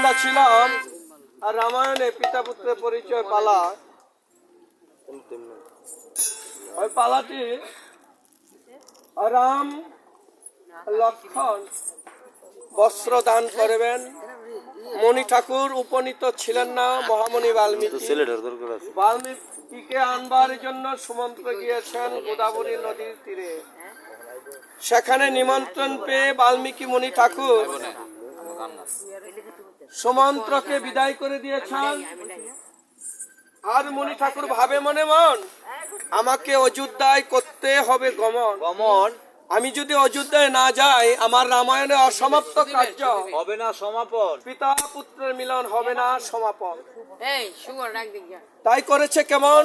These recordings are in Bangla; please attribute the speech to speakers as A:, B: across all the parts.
A: আমরা ছিলাম আর রামায়ণে পিতা পুত্রের পরিচয় পালা, ওই পালাটি রাম লক্ষণ বস্ত্র দান করবেন। মণি ঠাকুর উপনীত ছিলেন না, মহামণি বাল্মীকিকে আনবার জন্য সুমন্ত্র গিয়েছেন গোদাবরী নদীর তীরে। সেখানে নিমন্ত্রণ পেয়ে বাল্মীকি মণি ঠাকুর সুমন্ত্রকে বিদায় করে দিয়েছেন। আর মণি ঠাকুর ভাবে মনে মন, আমাকে অযোধ্যায় করতে হবে গমন। আমি যদি অযোধ্যায় না যাই, আমার রামায়ণে অসমাপ্ত কার্য
B: হবে না সমাপন,
A: পিতা পুত্রের মিলন হবে না সমাপন। তাই করেছে কেমন,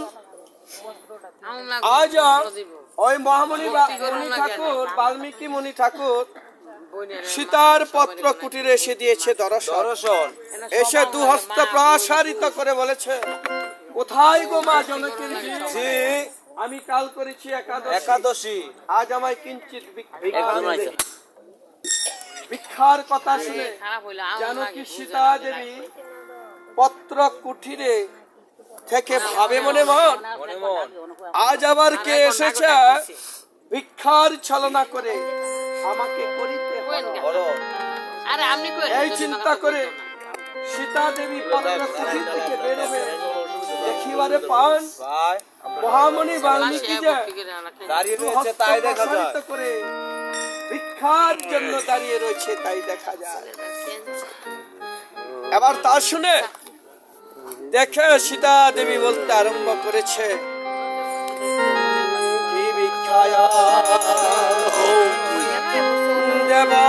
A: আজ ওই মহামণি ঠাকুর বাল্মীকি মণি ঠাকুর সীতার পত্র কুটিরে এসে দিয়েছে দর্শন। এসে দুহস্ত প্রসারিত করে বলেছে, কোথায় গো মা জনকের জি? আমি কাল করেছি একাদশী, আজ আমায় কিঞ্চিত ভিক্ষার কথা শুনে জানকী সীতা দেবী পত্র কুঠিরে থেকে ভাবে মনে মন, আজ আবার কে এসেছে ভিক্ষার ছলনা করে আমাকে করিতে এই চিন্তা করে সীতা দেবী পত্র কুঠির থেকে বেরোবে। দেখিবারে পান মহামণি বাল্মীকি যে
B: দাঁড়িয়ে রয়েছে তাই দেখা যায়,
A: করে ভিক্ষার জন্য দাঁড়িয়ে রয়েছে তাই দেখা যায়। এবার তা শুনে দেখে সীতা দেবী বলতে আরম্ভ করেছে, কি ভিক্ষায় দেবা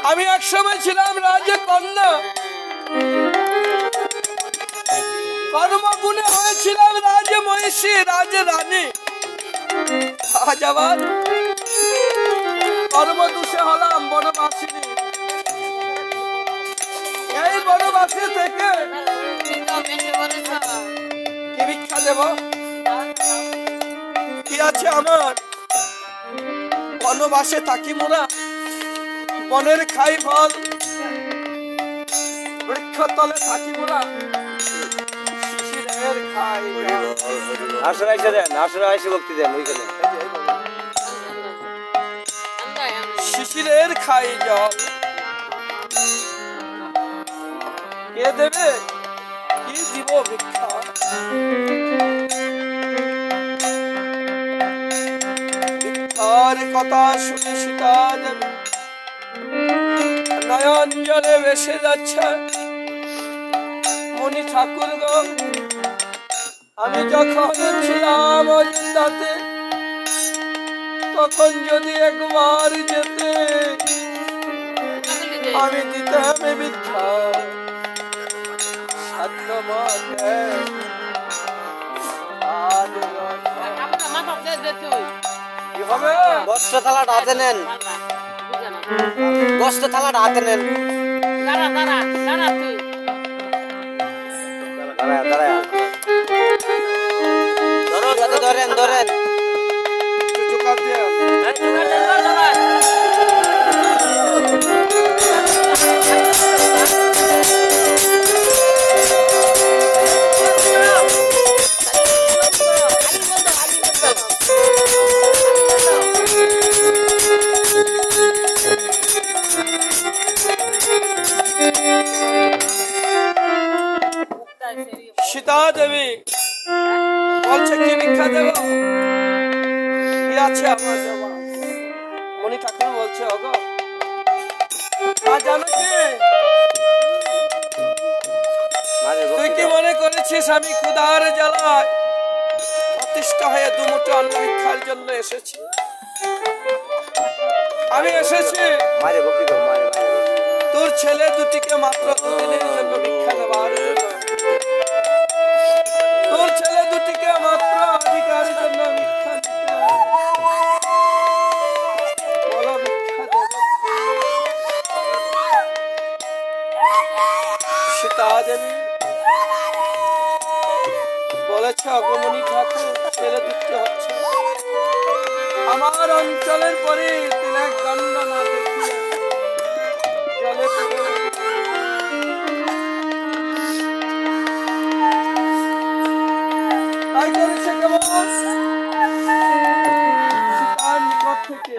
A: আমি একসময় ছিলাম রাজকন্যা, কর্মগুণে হয়েছিলাম রাজমহিষী, রাজরানী। আজ আবার কর্মদোষে হলাম বনবাসিনী। এই বনবাসী থেকে কি ভিক্ষা দেব? কি আছে আমার? বনবাসে থাকি মোরা, বনের খাই ফল, বৃক্ষতলে থাকি মোরা, শিশিরের খাই জল।
B: আসলে এসে দেন, আসলে এসে ভক্তি দেন ওইখানে।
A: শিশিরের খাই জল কে দেবে? কি দিব ভিক্ষা? ভিক্ষার কথা শুনে সীতা দেবী নয়ন জলে ভেসে যাচ্ছে। মনি ঠাকুর গো, আমি যখন ছিলাম অযোধ্যাতে, তখন যদি একবার যেতে, আমি দিতাম ভিক্ষা সাধ্য মতে। আজ কি হবে?
B: বস্ত্র থালাটা হাতে নেন, বস্ত্র থালাটা হাতে নেন। দাঁড়ায় দাঁড়ায় ধরো, যাতে ধরেন ধরেন।
A: চুকার দিয়ে সীতা দেবী বলছে কি ভিক্ষা দেব? কি আছে আমার দেওয়া? মনি ঠাকুর বলছে ওগো, তা জানো কি? তুই কি মনে করেছিস আমি ক্ষুধার জ্বালায় অতিষ্ঠ হয়ে দুমুঠো অন্ন ভিক্ষার জন্য এসেছি? আমি এসেছি
B: মারে ভক্তি দাও, মারে মারে।
A: তোর ছেলে দুটিকে মাত্র দুদিনের জন্য ভিক্ষা দেওয়ার জন্য। তোর ছেলে দুটিকে মাত্র অধিকারের জন্য ভিক্ষা দিতে। বলো ভিক্ষা দেব? সীতা দেবী বলেছে অগমনী ঠাকুর, ছেলে দুটি হচ্ছে আমার অঞ্চলের পরে তিলক দণ্ড না দেখিয়ে জলে পড়ে তাই করেছে কেবল সীতার নিকট থেকে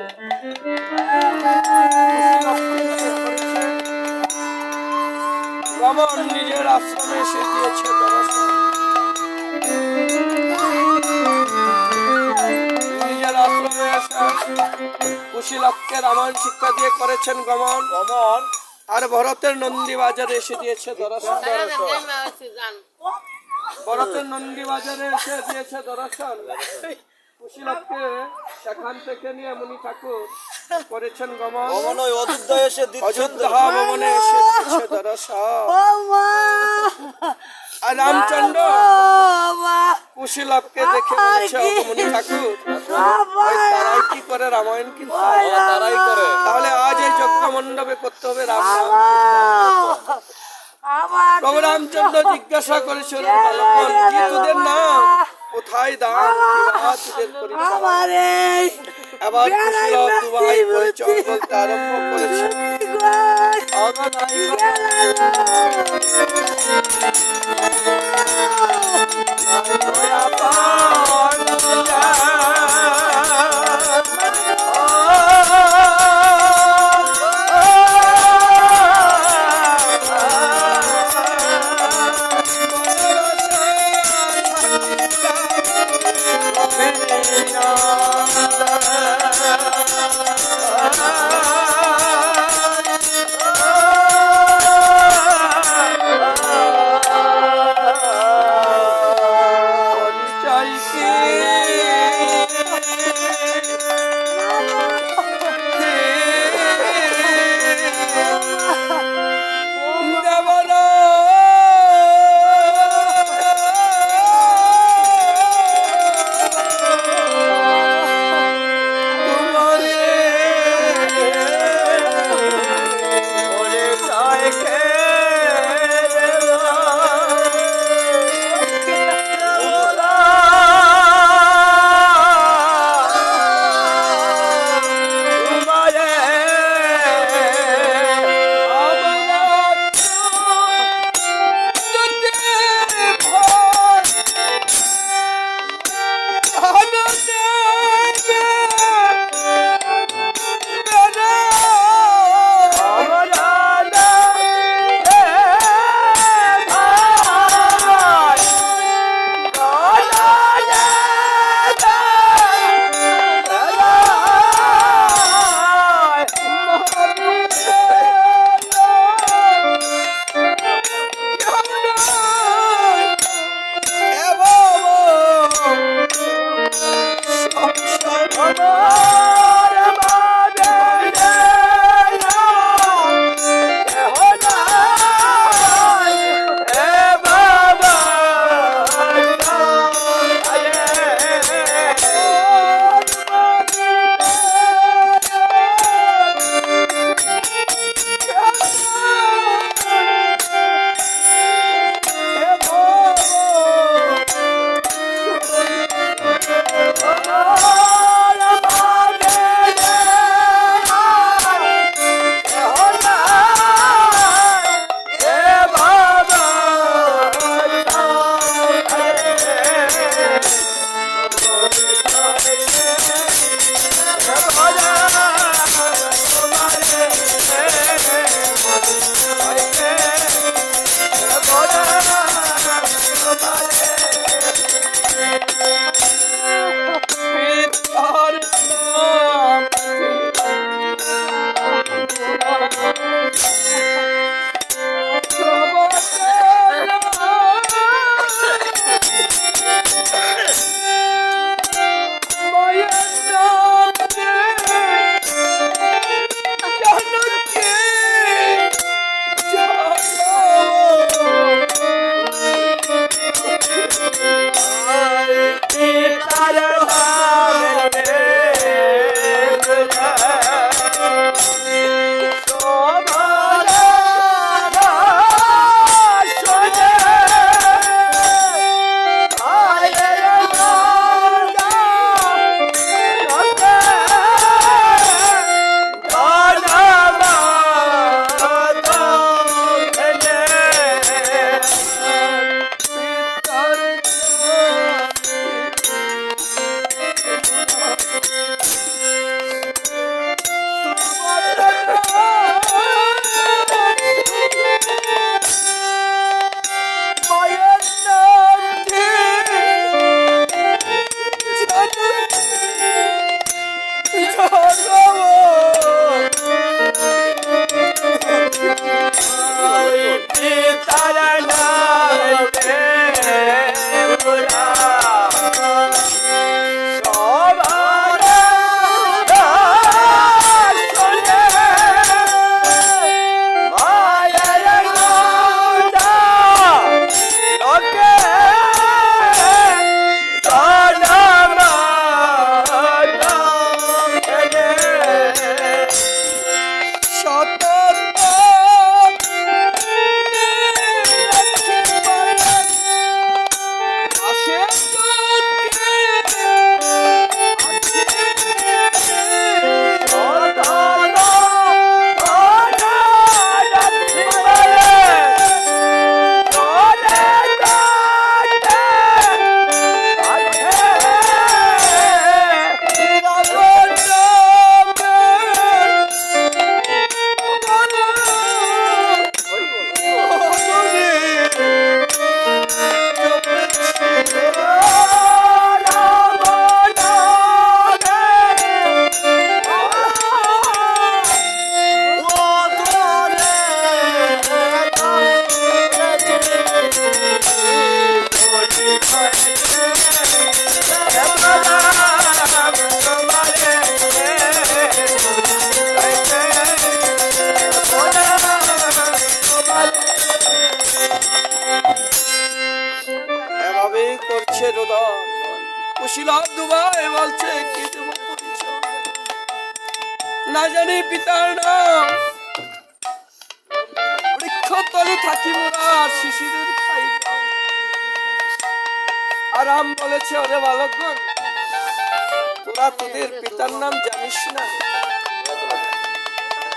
A: রমণ নিজের আশ্রমে এসে দিয়েছে দর্শন। নিজের আশ্রমে এসে কুশীলককে রামায়ণ শিক্ষা দিয়ে করেছেন গমন গমন, আর ভরতের নন্দী বাজারে এসে দিয়েছে দর্শন। ভরতের নন্দী বাজারে এসে দিয়েছে দর্শন। কুশীলককে সেখান থেকে নিয়ে মুনি ঠাকুর করেছেন গমন।
B: অযোধ্যা এসে
A: অযোধ্যা ভবনে এসে দিয়েছে দর্শন। আর রামচন্দ্র কুশীলককে দেখে বলেছে মুনি ঠাকুর, ওই তারাই কি করে রামায়ণ কিন্তু তারাই করে, তাহলে আজ এই যজ্ঞ মণ্ডপে করতে হবে রাম নাম। প্রভু রামচন্দ্র জিজ্ঞাসা করেছিল কি তোদের নাম, কোথায় দাম, তোদের পরিচয়? আবার কুশীলক দুবাই পরিচয় বলতে আরম্ভ করেছে। কুশীলব দুবাই বলছে কি দেব পরিচয়? না জানি পিতার নাম, বৃক্ষতলে থাকি মোরা শিশিরের খাই। আরাম বলেছে ওরে বালকগণ, তোরা তোদের পিতার নাম জানিস না,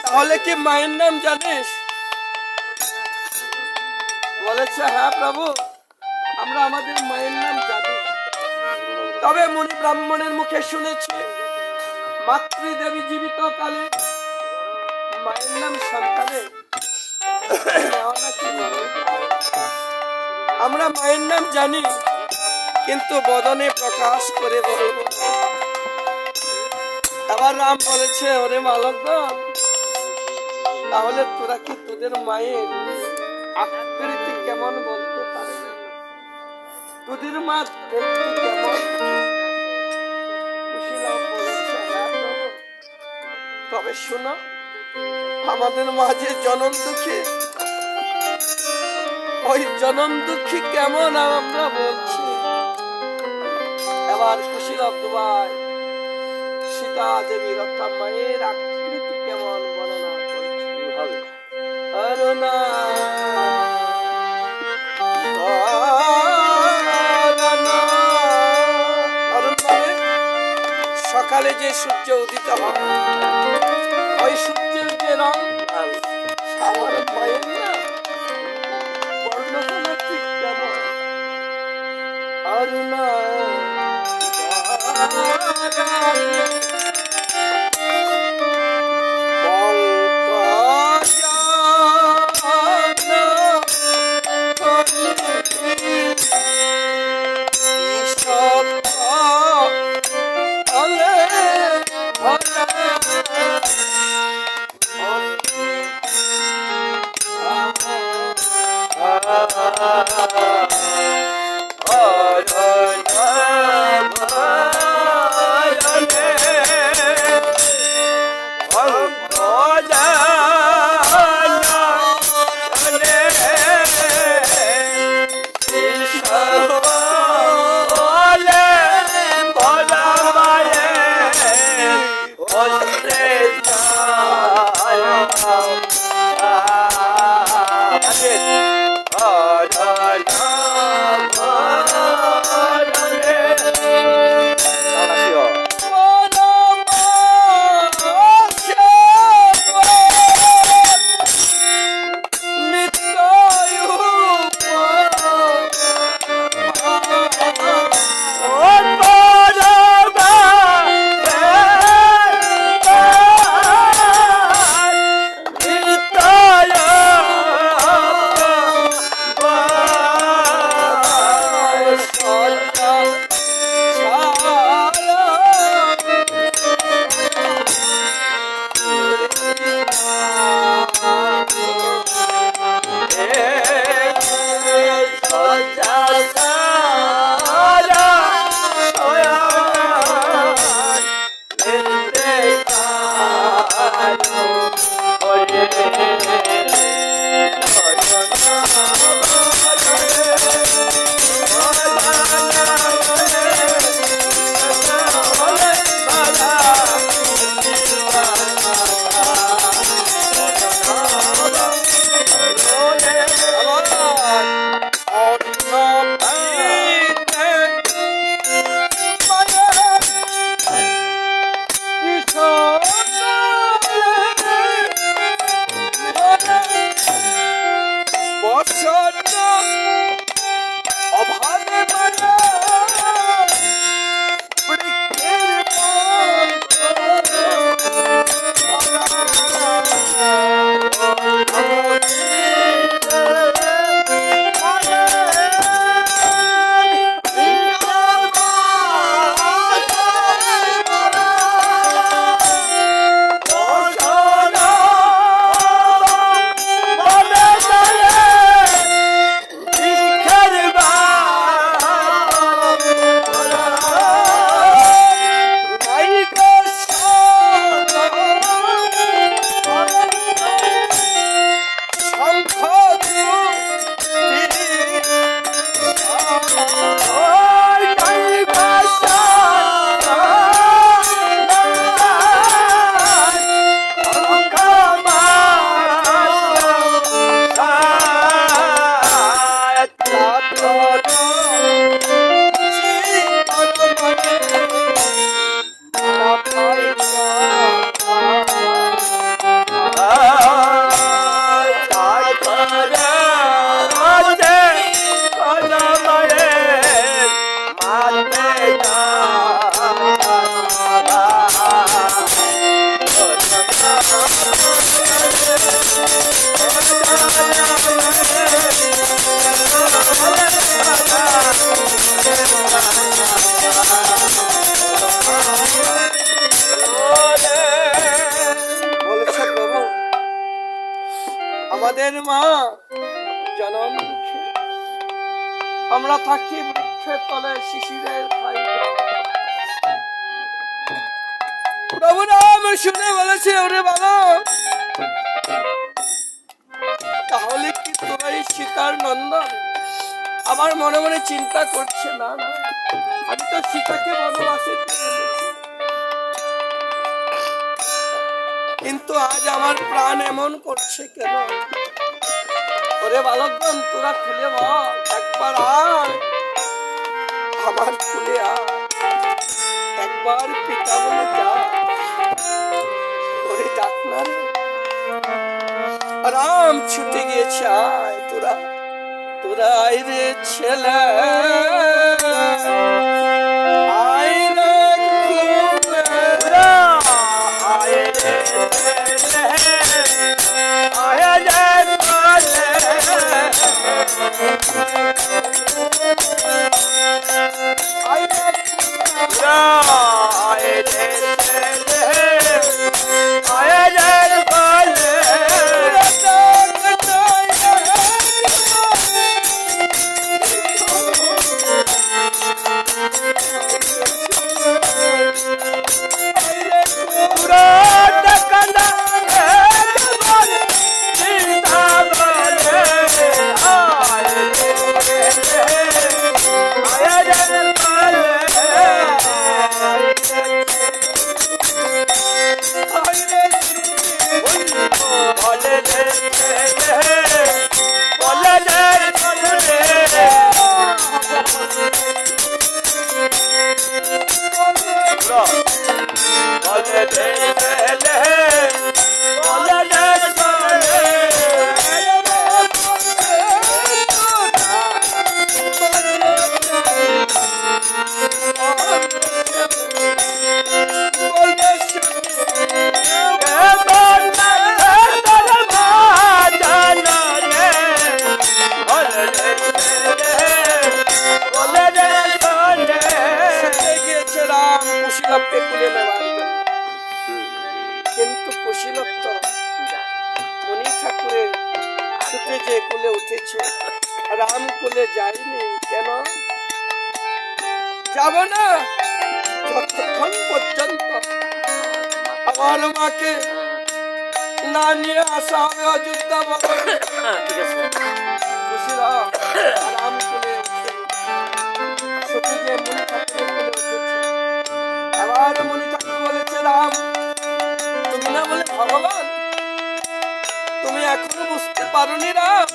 A: তাহলে কি মায়ের নাম জানিস? বলেছে হ্যাঁ প্রভু, আমরা আমাদের মায়ের নাম জানি। তবে মুনি ব্রাহ্মণের মুখে শুনেছি মাতৃদেবী জীবিত কালে মায়ের নাম সন্তানের নেওয়া নাকি বড়। আমরা মায়ের নাম জানি, কিন্তু বদনে প্রকাশ করে বলব। আবার রাম বলেছে ওরে বালকগণ, তাহলে তোরা কি তোদের মায়ের আকৃতি কেমন বলতে পারে? তোদের মা দেখতে কেমন? কুশীলব বলেছে হ্যাঁ প্রভু, তবে শোনো, আমাদের মাঝে জনম দুঃখী, ওই জনম দুঃখী কেমন আমরা বলছি। এবার কুশীলব দুবাই সীতা দেবীর অর্থাৎ মায়ের আকৃতি কেমন বর্ণনা করছে। অরুণা সকালে যে সূর্য উদিত হয়, ওই সূর্যের যে রং আমার মায়ের না বর্ণনা ঠিক কেমন। অরুণা বলছে প্রভু আমাদের মা জনম দুঃখী, আমরা থাকি বৃক্ষের তলে শিশিরের ছায়ায়। প্রভু রাম শুনে বলেছে ওরে বালক, তাহলে কি তোরাই সীতার নন্দন? আমার মনে মনে চিন্তা করছে না না, আমি তো সীতাকে বনবাসে দিয়ে এসেছি। কিন্তু আজ আমার প্রাণ এমন করছে কেন? ওরে বালকগণ তোরা খুলে বল, একবার আয় আমার খুলে আয়, একবার পিতা বলে যা, ওরে ডাক না রে। রাম ছুটে গিয়েছে, আয় তোরা তোরা আয় রে ছেলে, আয় রে খুলে, আয় রে ছেলে, আয় রে খুলে, আয় রে খুলে, আয় রে ছেলে, আয় রে খুলে, কিন্তু কুশীলব তো মনি ঠাকুরের ছুটে যে কুলে উঠেছে, রাম কুলে যায়নি কেন? যাব না যতক্ষণ পর্যন্ত আমার মাকে না নিয়ে আসা হবে অযোধ্যা ভবনে। কুশীলব রাম কুলে উঠে ছুটে যে মনি ঠাকুরের কুলে উঠেছে। আবার মনি ঠাকুর বলেছে, রাম তুমি না বলে ভগবান, তুমি এখনো বুঝতে পারোনি রাম?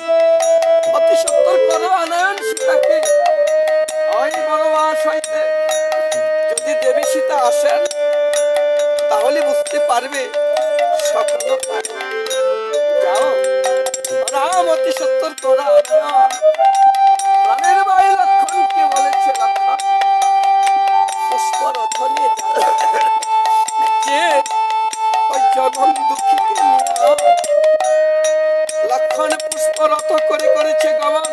A: অতি সত্তর করো আনয়ন সীতাকে ওই বনবাস হইতে। যদি দেবী সীতা আসেন তাহলে বুঝতে পারবে সকল পারে। যাও রাম, অতি সত্তর করো আনয়ন। রামের ভাই লক্ষণকে বলেছে, লক্ষণ পুষ্পরথ নিয়ে যাও, যে ওই জনম দুঃখীকে নিয়ে লক্ষণ পুষ্পরথ করে করেছে গমন।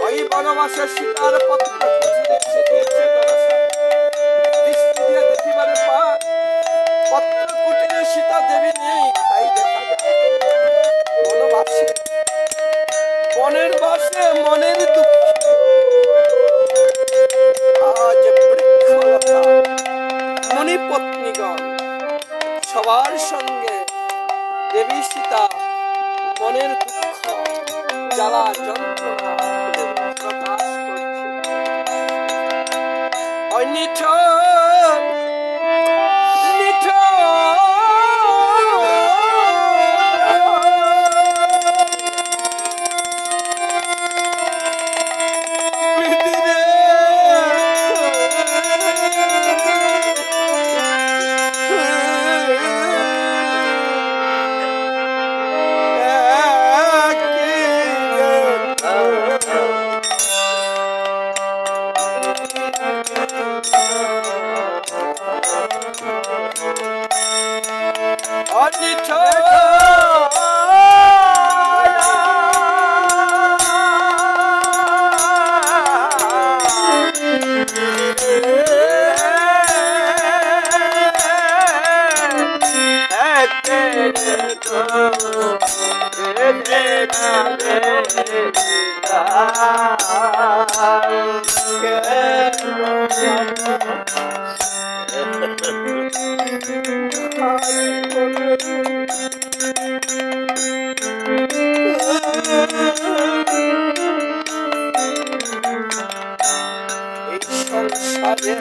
A: ওই বনবাসে সীতার পত্র খুঁজে এসে দিয়েছে দর্শন। দৃষ্টি দিয়ে দেখিবারে পায় পত্র কুটিরে সীতা দেবী নেই, তাই দেখা যায় বনবাসে বনের বাসে মনের দুঃখে আজ বৃক্ষলতা মুনি পত্নীগণ সবার সঙ্গে দেবী সীতা মনের দুঃখ জ্বালা যন্ত্রণা প্রকাশ করছে। নিঠুর নিঠুর এই সংসারে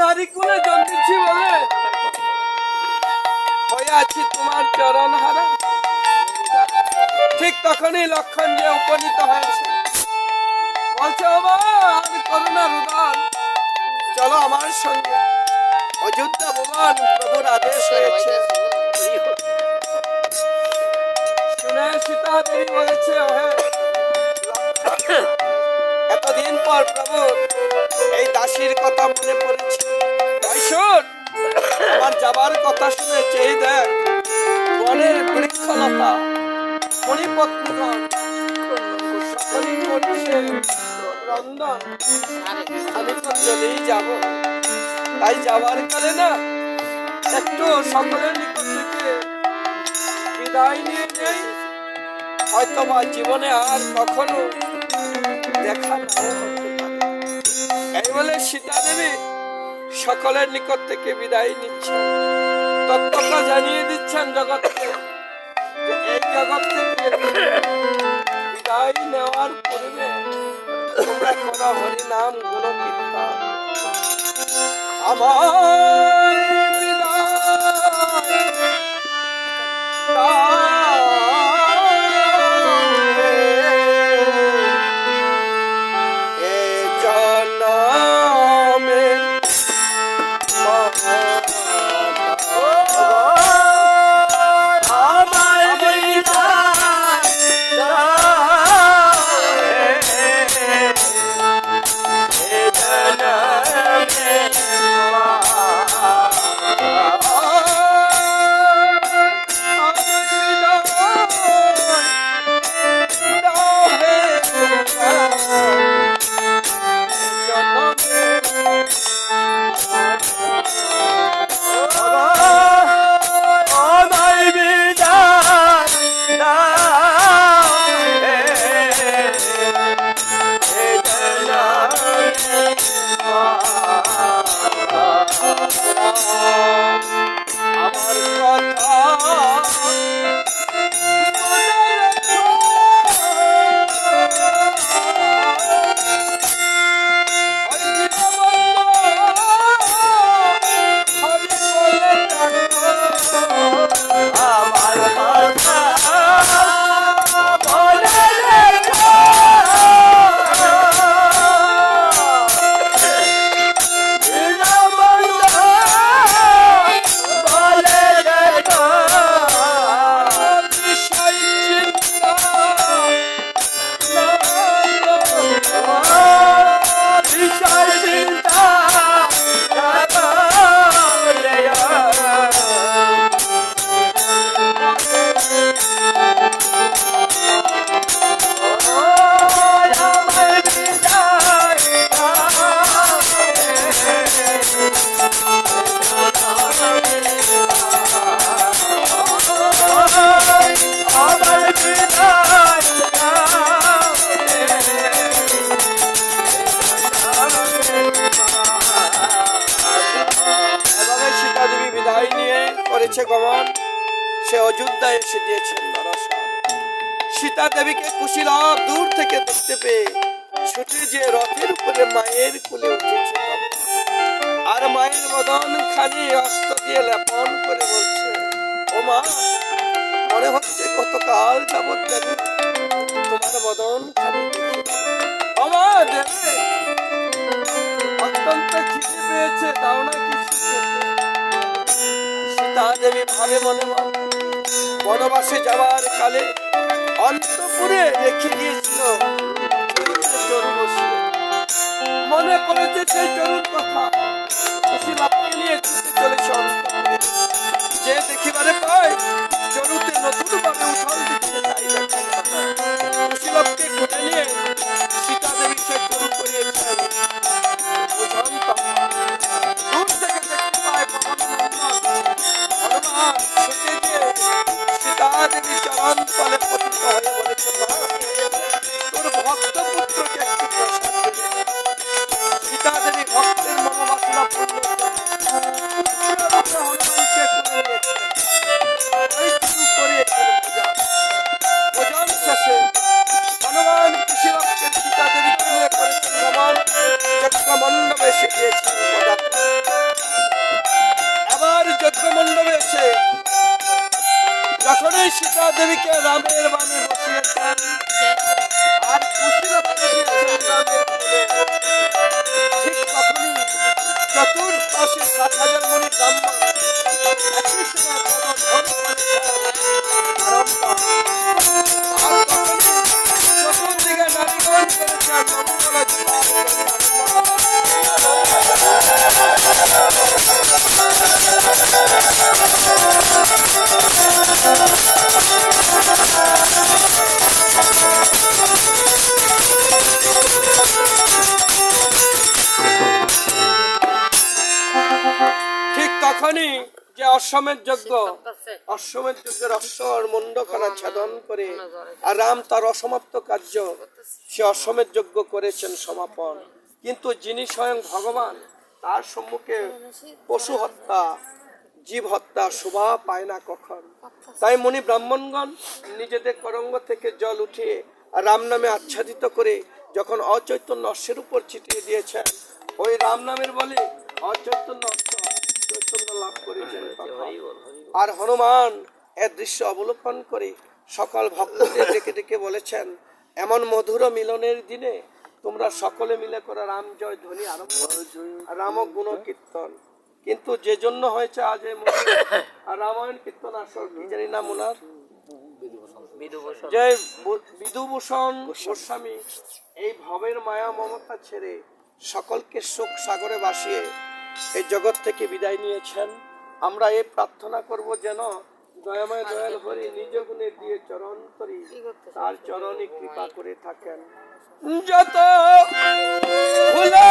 A: নারী কুলে জন্মেছি বলে হয়ে আছি তোমার চরণ হারা। ঠিক তখনই লক্ষণ যে উপনীত হয়েছে, বলছে আমার করুণার উদান, চলো আমার সঙ্গে অযোধ্যা ভুবন, প্রভুর আদেশ হয়েছে। শুনে সীতা দেবী বলেছে, এতদিন পর প্রভু এই দাসীর কথা মনে পড়েছে। আমার যাবার কথা শুনে চেয়ে দেখ, বনের বৃক্ষলতা মণিপত্রগণ সকলেই করছে রন্ধন। আমি তো চলেই যাব, তাই যাবার কালে না একটু সকলের নিকট থেকে বিদায় নিয়ে নেই, হয়তো বা জীবনে আর কখনো দেখা নাও হতে পারে। এই বলে সীতা দেবী সকলের নিকট থেকে বিদায় নিচ্ছেন, তত্ত্বটা জানিয়ে দিচ্ছেন জগৎকে যে এই জগৎ থেকে বিদায় নেওয়ার পূর্বে তোমরা করো হরি নাম গুণ কীর্তন। আমার করেছে গমন, সে অযোধ্যায় এসে দিয়েছেন দর্শন। সীতা দেবীকে কুশীলব দূর থেকে দেখতে পেয়ে ছুটে যে রথের উপরে মায়ের কোলে উঠেছে, আর মায়ের বদন খানি অস্ত্র দিয়ে লেপন করে বলছে, ও মা, মনে হচ্ছে কতকাল যাবৎ দেবে তোমার বদন খানি। ও মা দেবে, অত্যন্ত খিদে পেয়েছে, দাও না কিছু খেতে। সীতা দেবী ভাবে মনে মনে, বনবাসে যাবার কালে অন্তপুরে রেখে গিয়েছিল চরু বসিয়ে। মনে পড়েছে সেই চরুর কথা, কুশীলবকে নিয়ে ছুটে চলেছে অন্তপুরে। যে দেখিবারে পায় চরুতে নতুন ভাবে উঠল দিচ্ছে, তাই দেখা যায়। কুশীলবকে কোলে নিয়ে সীতা দেবী সে চরু করিয়েছেন। বুঝন তখন দূর থেকে দেখতে পায় হনুমান ছুটে গিয়ে সীতা দেবী চরণ তলে পতিত হয়ে বলেছে, মা, তোর ভক্ত পুত্রকে একটু প্রসাদ দিলে। সীতা দেবী ভক্তের মনোবাসনা পূর্ণ হনুমানকে করে নিয়েছেন। ওই শুরু করিয়েছেন পূজা। ভোজন শেষে হনুমান কুশীলবকে সীতা দেবীকে নিয়ে করেছেন গমন, যজ্ঞ মণ্ডপে এসে গিয়েছেন পদার্থ। আবার যজ্ঞ মণ্ডপে এসে যখনই সীতা দেবীকে রামের বাণী বসিয়েছেন আর কুশীলবকে দিয়েছেন রামের কোলে, ঠিক তখনই চতুর্পাশে ৭,০০০ মণি ব্রাহ্মণ একই সময় পদধ্বনি করছেন আরম্ভ। আর তখনই চতুর্দিকে নারীগণ করেছেন মঙ্গল তখনই যে অশ্বমেধ যজ্ঞ, অশ্বমেধ যজ্ঞের অশ্বর মুন্ডখানা ছেদন করে আর রাম তার অসমাপ্ত কার্য সে অশ্বমেধ যজ্ঞ করেছেন সমাপন। কিন্তু যিনি স্বয়ং ভগবান, তার সম্মুখে পশু হত্যা, জীব হত্যা শোভা পায় না কখন। তাই মুনি ব্রাহ্মণগণ নিজেদের করঙ্গ থেকে জল উঠিয়ে রাম নামে আচ্ছাদিত করে যখন অচৈতন্য অশ্বের উপর ছিটিয়ে দিয়েছেন, ওই রাম নামের বলে অচৈতন্য চৈতন্য লাভ করেছেন। আর হনুমান এর দৃশ্য অবলোকন করে সকল ভক্তদের ডেকে ডেকে বলেছেন, এমন মধুর মিলনের দিনে তোমরা সকলে মিলে করে রাম জয় ধ্বনি আরম্ভ রাম গুণ কীর্তন। কিন্তু যে জন্য হয়েছে আজ এই আর রামায়ণ কীর্তন আসর, কি জানি নাম ওনার, যে বিদুভূষণ গোস্বামী এই ভবের মায়া মমতা ছেড়ে সকলকে শোক সাগরে ভাসিয়ে এই জগৎ থেকে বিদায় নিয়েছেন। আমরা এই প্রার্থনা করব যেন দয়াময় দয়াল হরি নিজ গুণে দিয়ে চরণ করি, তার চরণে কৃপা করে থাকেন। যত ভুলে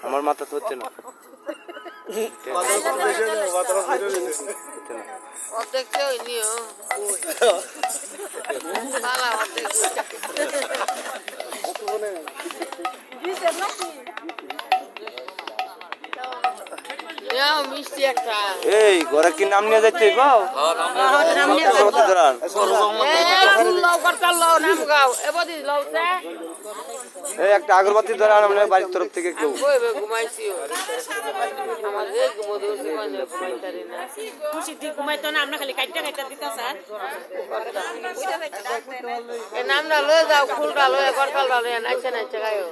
B: আমার মাথা তো হচ্ছে না
C: মিষ্টি একটা
B: এই ঘরে কি নাম নিয়ে যাইতে পাও এই একটা আগরবাতি ধরে আর আমরা বাড়ির তরফ থেকে কেউ
C: ঘুমাইছি ঘুমাইতো না আমরা খালি কাইটা কাইটা দিতা স্যার নামটা লয়ে যাও ফুলটা লয়ে গরকালটা লয়ে নাইছে নাইছে গায়ো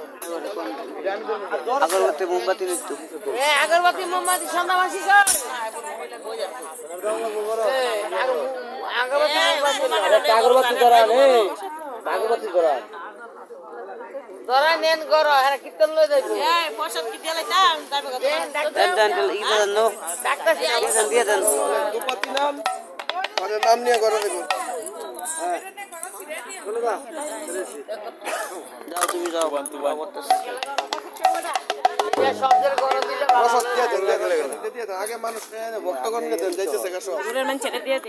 B: আগরবাতি মোমবাতি নিত্য
C: আগরবাতি মোমবাতি সন্ধ্যাবাসী গো
B: আগরবাতি ধরা নেই আগরবাতি ধরা
C: ধরা নেন করো এরা কীর্তন লয়ে যাইবো পয়সা কি দিয়ে লাইতাম ডাক্তার
B: দিয়ে দেন
A: দুপাতি নাম মানে নাম নিয়ে করো দেখুন
B: যাও তুমি যাও
C: শব্দের গরম দিলে
A: আগে মানুষ ভক্তগণকে দেন যাইতেছে
C: দূরের মানুষ ছেড়ে দিয়ে